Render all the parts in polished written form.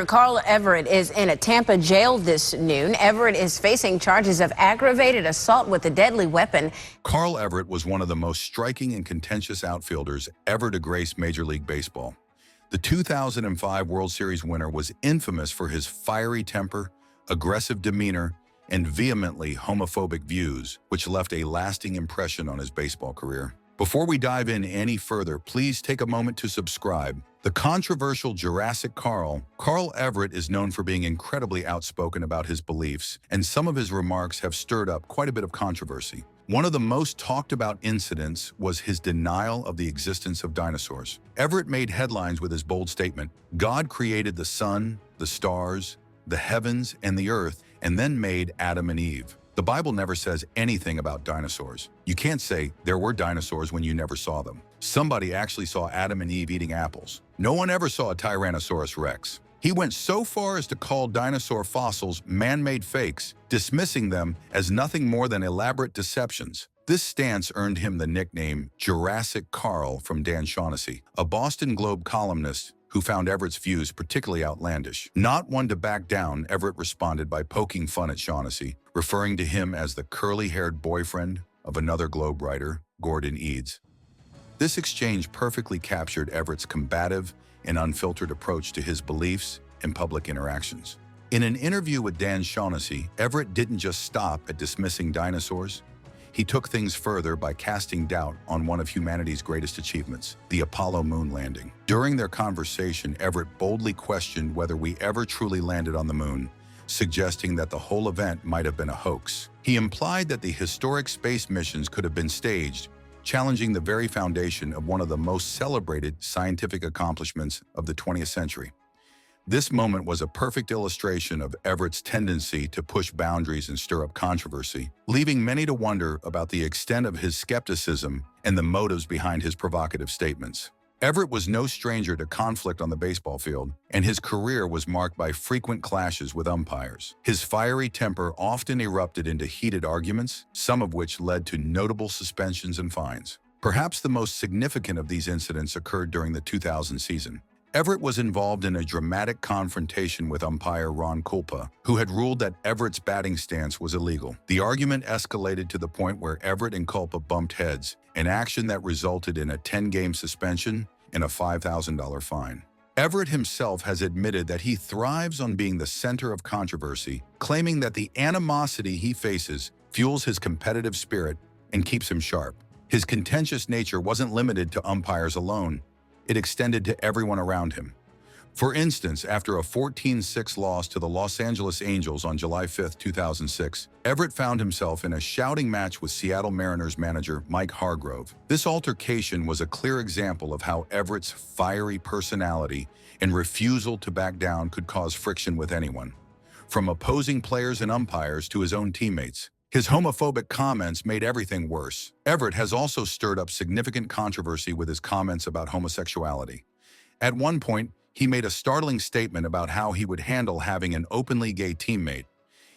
Actor Carl Everett is in a Tampa jail this noon. Everett is facing charges of aggravated assault with a deadly weapon. Carl Everett was one of the most striking and contentious outfielders ever to grace Major League Baseball. The 2005 World Series winner was infamous for his fiery temper, aggressive demeanor, and vehemently homophobic views, which left a lasting impression on his baseball career. Before we dive in any further, please take a moment to subscribe. The controversial Jurassic Carl Everett is known for being incredibly outspoken about his beliefs, and some of his remarks have stirred up quite a bit of controversy. One of the most talked about incidents was his denial of the existence of dinosaurs. Everett made headlines with his bold statement, "God created the sun, the stars, the heavens, and the earth, and then made Adam and Eve." The Bible never says anything about dinosaurs. You can't say there were dinosaurs when you never saw them. Somebody actually saw Adam and Eve eating apples. No one ever saw a Tyrannosaurus Rex. He went so far as to call dinosaur fossils man-made fakes, dismissing them as nothing more than elaborate deceptions. This stance earned him the nickname Jurassic Carl from Dan Shaughnessy, a Boston Globe columnist who found Everett's views particularly outlandish. Not one to back down, Everett responded by poking fun at Shaughnessy, referring to him as the curly-haired boyfriend of another Globe writer, Gordon Eads. This exchange perfectly captured Everett's combative and unfiltered approach to his beliefs and public interactions. In an interview with Dan Shaughnessy, Everett didn't just stop at dismissing dinosaurs. He took things further by casting doubt on one of humanity's greatest achievements, the Apollo moon landing. During their conversation, Everett boldly questioned whether we ever truly landed on the moon, suggesting that the whole event might have been a hoax. He implied that the historic space missions could have been staged, challenging the very foundation of one of the most celebrated scientific accomplishments of the 20th century. This moment was a perfect illustration of Everett's tendency to push boundaries and stir up controversy, leaving many to wonder about the extent of his skepticism and the motives behind his provocative statements. Everett was no stranger to conflict on the baseball field, and his career was marked by frequent clashes with umpires. His fiery temper often erupted into heated arguments, some of which led to notable suspensions and fines. Perhaps the most significant of these incidents occurred during the 2000 season. Everett was involved in a dramatic confrontation with umpire Ron Kulpa, who had ruled that Everett's batting stance was illegal. The argument escalated to the point where Everett and Kulpa bumped heads, an action that resulted in a 10-game suspension and a $5,000 fine. Everett himself has admitted that he thrives on being the center of controversy, claiming that the animosity he faces fuels his competitive spirit and keeps him sharp. His contentious nature wasn't limited to umpires alone. It extended to everyone around him. For instance, after a 14-6 loss to the Los Angeles Angels on July 5, 2006, Everett found himself in a shouting match with Seattle Mariners manager Mike Hargrove. This altercation was a clear example of how Everett's fiery personality and refusal to back down could cause friction with anyone, from opposing players and umpires to his own teammates. His homophobic comments made everything worse. Everett has also stirred up significant controversy with his comments about homosexuality. At one point, he made a startling statement about how he would handle having an openly gay teammate.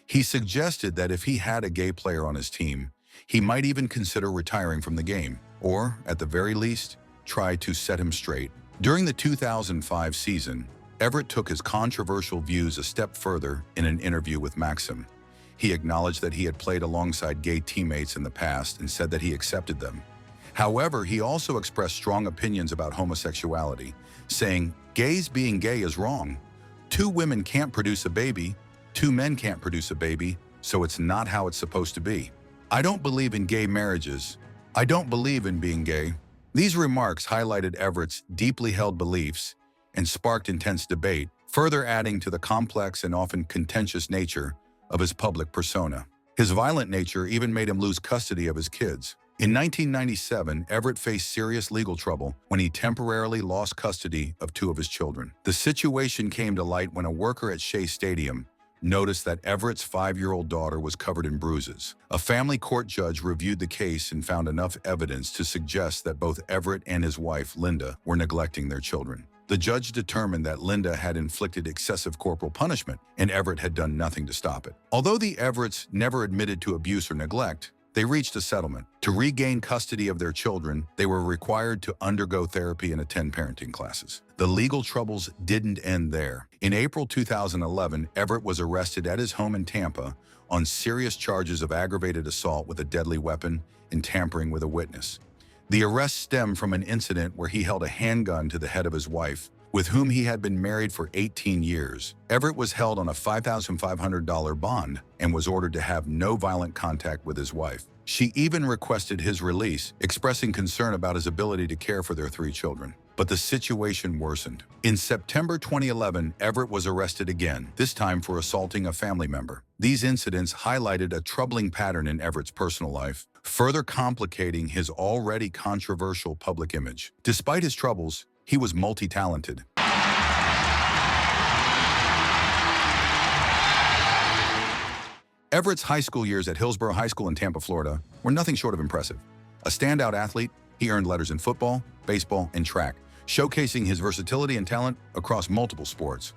He suggested that if he had a gay player on his team, he might even consider retiring from the game, or, at the very least, try to set him straight. During the 2005 season, Everett took his controversial views a step further in an interview with Maxim. He acknowledged that he had played alongside gay teammates in the past and said that he accepted them. However, he also expressed strong opinions about homosexuality, saying, "Gays being gay is wrong. Two women can't produce a baby, two men can't produce a baby, so it's not how it's supposed to be. I don't believe in gay marriages. I don't believe in being gay." These remarks highlighted Everett's deeply held beliefs and sparked intense debate, further adding to the complex and often contentious nature of his public persona. His violent nature even made him lose custody of his kids. In 1997, Everett faced serious legal trouble when he temporarily lost custody of two of his children. The situation came to light when a worker at Shea Stadium noticed that Everett's 5-year-old daughter was covered in bruises. A family court judge reviewed the case and found enough evidence to suggest that both Everett and his wife, Linda, were neglecting their children. The judge determined that Linda had inflicted excessive corporal punishment, and Everett had done nothing to stop it. Although the Everetts never admitted to abuse or neglect, They reached a settlement. To regain custody of their children, they were required to undergo therapy and attend parenting classes. The legal troubles didn't end there. In April 2011, Everett was arrested at his home in Tampa on serious charges of aggravated assault with a deadly weapon and tampering with a witness. The arrest stemmed from an incident where he held a handgun to the head of his wife, with whom he had been married for 18 years. Everett was held on a $5,500 bond and was ordered to have no violent contact with his wife. She even requested his release, expressing concern about his ability to care for their 3 children. But the situation worsened. In September 2011, Everett was arrested again, this time for assaulting a family member. These incidents highlighted a troubling pattern in Everett's personal life, further complicating his already controversial public image. Despite his troubles, he was multi-talented. Everett's high school years at Hillsborough High School in Tampa, Florida, were nothing short of impressive. A standout athlete, he earned letters in football, baseball, and track, showcasing his versatility and talent across multiple sports.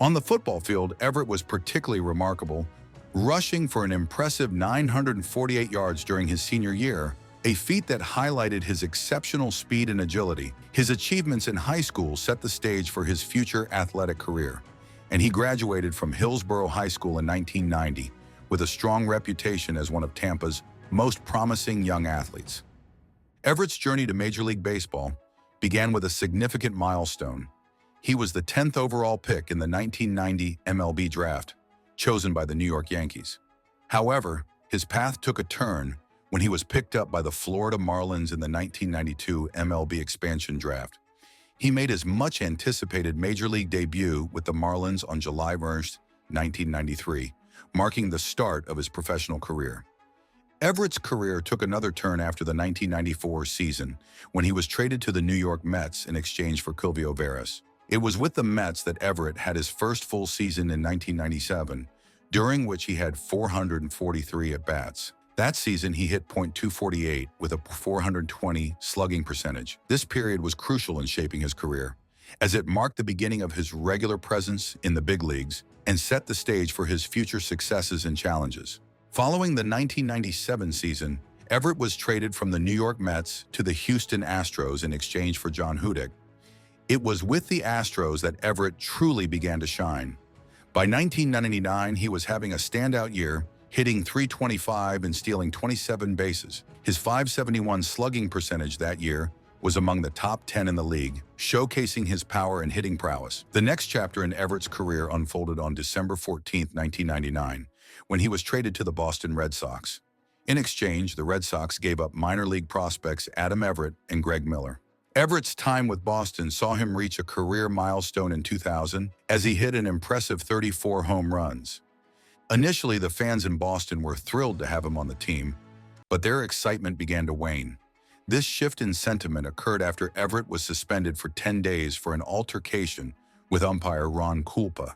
On the football field, Everett was particularly remarkable, rushing for an impressive 948 yards during his senior year, a feat that highlighted his exceptional speed and agility. His achievements in high school set the stage for his future athletic career, and he graduated from Hillsborough High School in 1990 with a strong reputation as one of Tampa's most promising young athletes. Everett's journey to Major League Baseball began with a significant milestone. He was the 10th overall pick in the 1990 MLB draft, chosen by the New York Yankees. However, his path took a turn when he was picked up by the Florida Marlins in the 1992 MLB expansion draft. He made his much-anticipated Major League debut with the Marlins on July 1st, 1993, marking the start of his professional career. Everett's career took another turn after the 1994 season, when he was traded to the New York Mets in exchange for Silvio Veras. It was with the Mets that Everett had his first full season in 1997, during which he had 443 at-bats. That season, he hit .248 with a .420 slugging percentage. This period was crucial in shaping his career, as it marked the beginning of his regular presence in the big leagues and set the stage for his future successes and challenges. Following the 1997 season, Everett was traded from the New York Mets to the Houston Astros in exchange for John Hudek. It was with the Astros that Everett truly began to shine. By 1999, he was having a standout year, hitting .325 and stealing 27 bases. His .571 slugging percentage that year was among the top 10 in the league, showcasing his power and hitting prowess. The next chapter in Everett's career unfolded on December 14, 1999, when he was traded to the Boston Red Sox. In exchange, the Red Sox gave up minor league prospects Adam Everett and Greg Miller. Everett's time with Boston saw him reach a career milestone in 2000 as he hit an impressive 34 home runs. Initially, the fans in Boston were thrilled to have him on the team, but their excitement began to wane. This shift in sentiment occurred after Everett was suspended for 10 days for an altercation with umpire Ron Kulpa,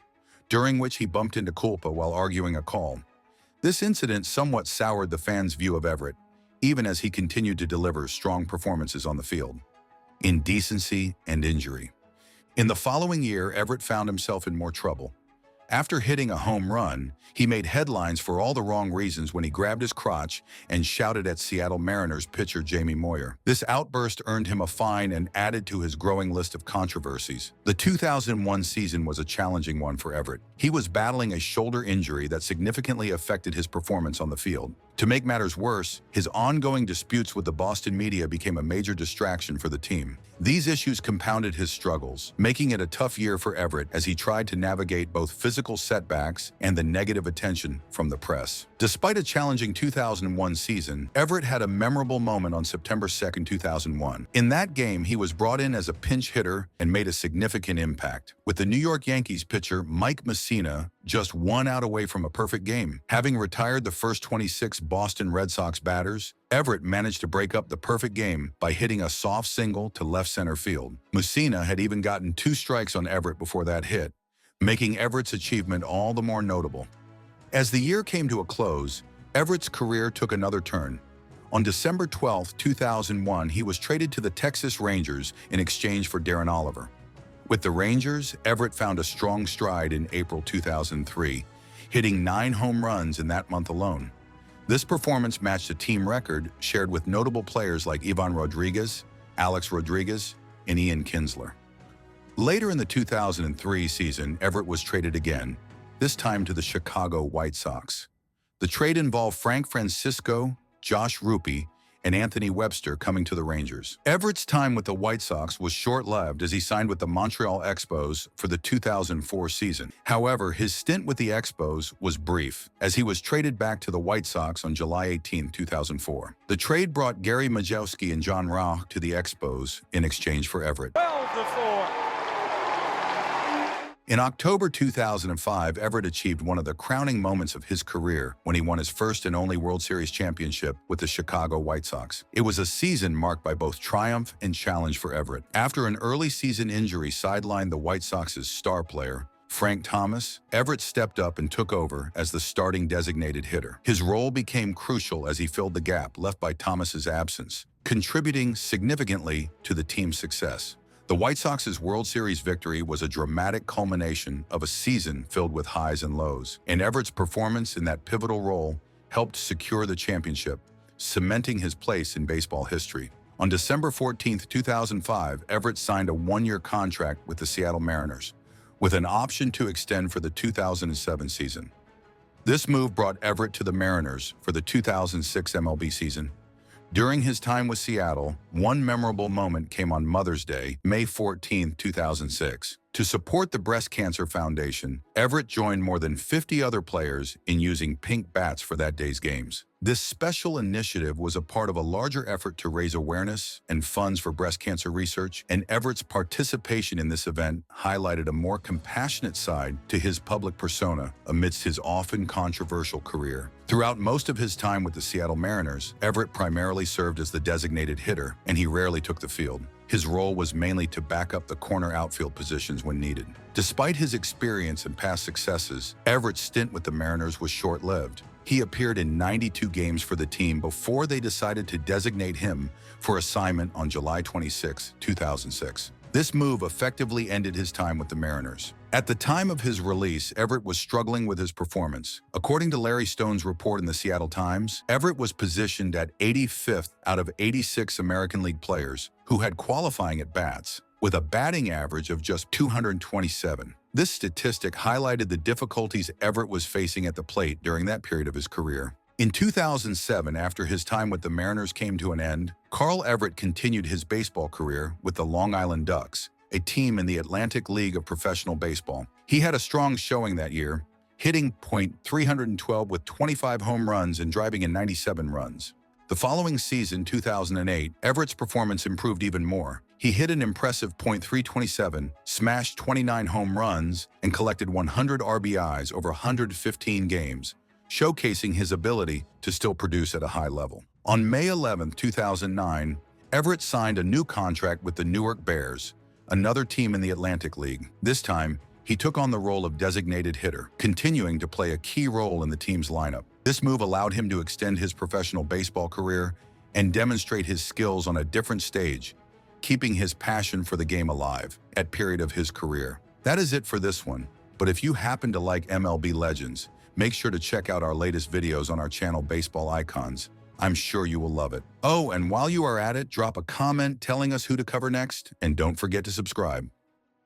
during which he bumped into Kulpa while arguing a call. This incident somewhat soured the fans' view of Everett, even as he continued to deliver strong performances on the field. Indecency and injury. In the following year, Everett found himself in more trouble. After hitting a home run, he made headlines for all the wrong reasons when he grabbed his crotch and shouted at Seattle Mariners pitcher Jamie Moyer. This outburst earned him a fine and added to his growing list of controversies. The 2001 season was a challenging one for Everett. He was battling a shoulder injury that significantly affected his performance on the field. To make matters worse, his ongoing disputes with the Boston media became a major distraction for the team. These issues compounded his struggles, making it a tough year for Everett as he tried to navigate both physical setbacks and the negative attention from the press. Despite a challenging 2001 season, Everett had a memorable moment on September 2, 2001. In that game, he was brought in as a pinch hitter and made a significant impact, with the New York Yankees pitcher Mike Mussina just 1 out away from a perfect game. Having retired the first 26 Boston Red Sox batters, Everett managed to break up the perfect game by hitting a soft single to left center field. Mussina had even gotten 2 strikes on Everett before that hit, making Everett's achievement all the more notable. As the year came to a close, Everett's career took another turn. On December 12, 2001, he was traded to the Texas Rangers in exchange for Darren Oliver. With the Rangers, Everett found a strong stride in April 2003, hitting 9 home runs in that month alone. This performance matched a team record shared with notable players like Ivan Rodriguez, Alex Rodriguez, and Ian Kinsler. Later in the 2003 season, Everett was traded again, this time to the Chicago White Sox. The trade involved Frank Francisco, Josh Rupe, and Anthony Webster coming to the Rangers. Everett's time with the White Sox was short-lived as he signed with the Montreal Expos for the 2004 season. However, his stint with the Expos was brief, as he was traded back to the White Sox on July 18, 2004. The trade brought Gary Majewski and John Rauch to the Expos in exchange for Everett. 12-4. In October 2005, Everett achieved one of the crowning moments of his career when he won his first and only World Series championship with the Chicago White Sox. It was a season marked by both triumph and challenge for Everett. After an early season injury sidelined the White Sox's star player, Frank Thomas, Everett stepped up and took over as the starting designated hitter. His role became crucial as he filled the gap left by Thomas's absence, contributing significantly to the team's success. The White Sox's World Series victory was a dramatic culmination of a season filled with highs and lows, and Everett's performance in that pivotal role helped secure the championship, cementing his place in baseball history. On December 14, 2005, Everett signed a one-year contract with the Seattle Mariners, with an option to extend for the 2007 season. This move brought Everett to the Mariners for the 2006 MLB season. During his time with Seattle, one memorable moment came on Mother's Day, May 14, 2006. To support the Breast Cancer Foundation, Everett joined more than 50 other players in using pink bats for that day's games. This special initiative was a part of a larger effort to raise awareness and funds for breast cancer research, and Everett's participation in this event highlighted a more compassionate side to his public persona amidst his often controversial career. Throughout most of his time with the Seattle Mariners, Everett primarily served as the designated hitter, and he rarely took the field. His role was mainly to back up the corner outfield positions when needed. Despite his experience and past successes, Everett's stint with the Mariners was short-lived. He appeared in 92 games for the team before they decided to designate him for assignment on July 26, 2006. This move effectively ended his time with the Mariners. At the time of his release, Everett was struggling with his performance. According to Larry Stone's report in the Seattle Times, Everett was positioned at 85th out of 86 American League players who had qualifying at-bats, with a batting average of just 227. This statistic highlighted the difficulties Everett was facing at the plate during that period of his career. In 2007, after his time with the Mariners came to an end, Carl Everett continued his baseball career with the Long Island Ducks, a team in the Atlantic League of Professional Baseball. He had a strong showing that year, hitting .312 with 25 home runs and driving in 97 runs. The following season, 2008, Everett's performance improved even more. He hit an impressive .327, smashed 29 home runs, and collected 100 RBIs over 115 games, showcasing his ability to still produce at a high level. On May 11, 2009, Everett signed a new contract with the Newark Bears, another team in the Atlantic League. This time, he took on the role of designated hitter, continuing to play a key role in the team's lineup. This move allowed him to extend his professional baseball career and demonstrate his skills on a different stage, keeping his passion for the game alive at period of his career. That is it for this one, but if you happen to like MLB Legends, make sure to check out our latest videos on our channel Baseball Icons. I'm sure you will love it. Oh, and while you are at it, drop a comment telling us who to cover next, and don't forget to subscribe.